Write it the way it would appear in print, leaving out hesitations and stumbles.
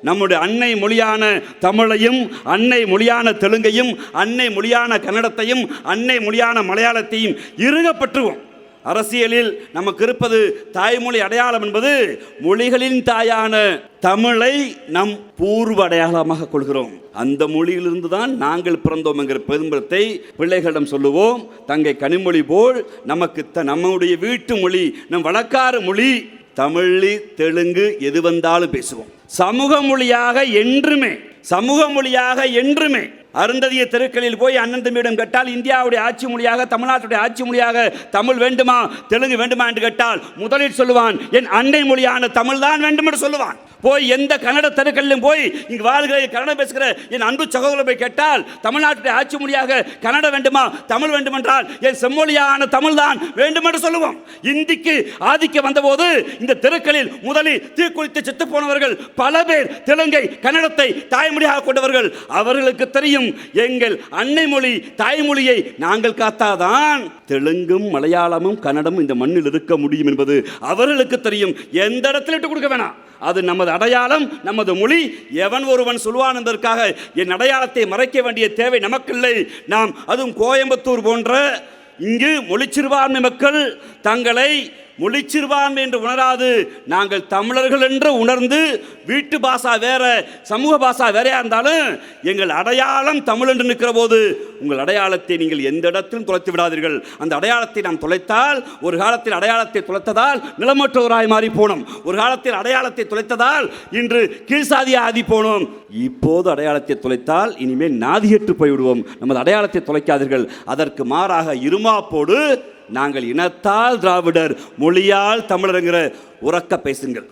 நம்முடைய அன்னை மொழியான தமிழையும், அன்னை மொழியான தெலுங்கையும், அன்னை மொழியான கன்னடத்தையும், அன்னை மொழியான மலையாளத்தையும் இறுகப்பற்றுவோம். அரசியலில் நமக்கு இருப்பது தாய்மொழி அடையாளம் என்பது மொழிகளின் தாயான தமிழை நம் பூர்வ அடையாளமாக கொள்கிறோம். அந்த மொழியிலிருந்து தான் நாங்கள் பிறந்தோம் என்கிற பெரும்பத்தை பிள்ளைகளிடம் சொல்லுவோம். தங்கை கனிமொழி போல் நமக்கு நம்முடைய வீட்டு மொழி, நம் வழக்காறு மொழி தமிழ், தெலுங்கு எது வந்தாலும் பேசுவோம். சமூக மொழியாக என்றுமே அருந்ததிய தெருக்களில் போய் அண்ணன் தம்பியிடம் கேட்டால் இந்தியாவுடைய ஆட்சி மொழியாக, தமிழ்நாட்டுடைய ஆட்சி மொழியாக தமிழ் வேண்டுமா தெலுங்கு வேண்டுமா என்று கேட்டால் முதலில் சொல்லுவான், என் அன்னை மொழியான தமிழ் தான் வேண்டும் என்று சொல்லுவான். போய் எந்த கன்னட தெருக்களிலும் போய் இங்கு வாழ்கிற கன்னடம் பேசுகிற என் அன்பு சகோதரரை போய் கேட்டால் தமிழ்நாட்டுடைய ஆட்சி மொழியாக கன்னட வேண்டுமா தமிழ் வேண்டும் என்றால் என் செம்மொழியான தமிழ் தான் வேண்டும் என்று சொல்லுவோம். இந்திக்கு ஆதிக்க வந்தபோது இந்த தெருக்களில் முதலில் தீக்குளித்து செத்து போனவர்கள் பல பேர் தெலுங்கை கன்னடத்தை தாய்மொழியாக கொண்டவர்கள். அவர்களுக்கு தெரியும் எங்கள் அன்னை மொழி தாய்மொழியை நாங்கள் காத்தாதான் தெலுங்கும் மலையாளமும் கன்னடமும் இந்த மண்ணில் இருக்க முடியும் என்பது அவர்களுக்கு தெரியும். எந்த இடத்துல இட்டு கொடுக்க வேணாம். அது நமது அடையாளம், நமது மொழி. எவன் ஒருவன் சொல்வான் என்பதற்காக என் அடையாளத்தை மறைக்க வேண்டிய தேவை நமக்கில்லை. நாம் அதுவும் கோயம்புத்தூர் போன்ற இங்கு மொழிச்சிறுபான்மை மக்கள் தங்களை மொழிச்சிறுபான்மை என்று உணராது நாங்கள் தமிழர்கள் என்று உணர்ந்து வீட்டு பாஷா வேற, சமூக பாஷா வேறையா இருந்தாலும் எங்கள் அடையாளம் தமிழ் என்று நிற்கிற போது உங்கள் அடையாளத்தை நீங்கள் எந்த இடத்திலும் தொலைத்து விடாதீர்கள். அந்த அடையாளத்தை நாம் தொலைத்தால், ஒரு காலத்தில் அடையாளத்தை தொலைத்ததால் நிலமற்றவராய் மாறி போனோம். ஒரு காலத்தில் அடையாளத்தை தொலைத்ததால் இன்று கீழ்சாதியாக ஆதி போனோம். இப்போது அடையாளத்தை தொலைத்தால் இனிமேல் நாதியற்று போய்விடுவோம். நமது அடையாளத்தை தொலைக்காதீர்கள். அதற்கு மாறாக இருமாப்போடு நாங்கள் இனத்தால் திராவிடர், மொழியால் தமிழர் என்கிற உறக்க பேசுங்கள்.